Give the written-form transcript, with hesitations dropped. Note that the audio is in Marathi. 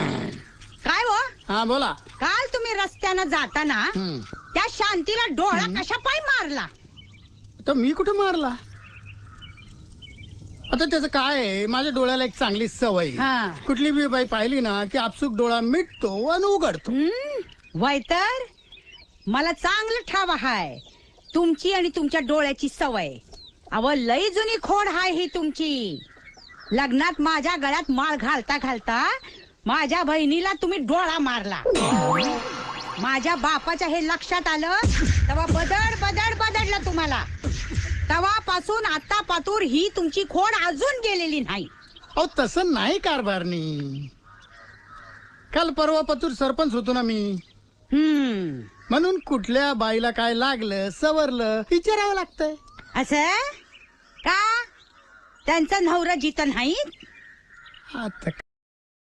काय हो? हा बोला. काल तुम्ही रस्त्यानं जाताना त्या शांतीला डोळा कशा पाय मारला? तर मी कुठे मारला? आता त्याचं काय आहे, माझ्या डोळ्याला एक चांगली सवय आहे. हा. कुठली बी बाई पाहिली ना की आपसूक डोळा मिटतो आणि उघडतो. वय तर मला चांगलं ठाव हाय तुमची आणि तुमच्या डोळ्याची सवय. अव लई जुनी खोड हाय ही तुमची. लग्नात माझ्या गळ्यात माळ घालता घालता माझ्या बहिणीला तुम्ही डोळा मारला. माझ्या बापाच्या हे लक्षात आलं तेव्हा बदडलं तुम्हाला. तेव्हापासून आता पातूर ही तुमची खोड अजून गेलेली नाही. अहो तसं नाही कारभारणी. काल परवा पतूर सरपंच होतो ना मी, म्हणून कुठल्या बाईला काय लागलं सवरलं विचारावं लागतंय. असं का? त्यांचा नवरा जित नाही? आता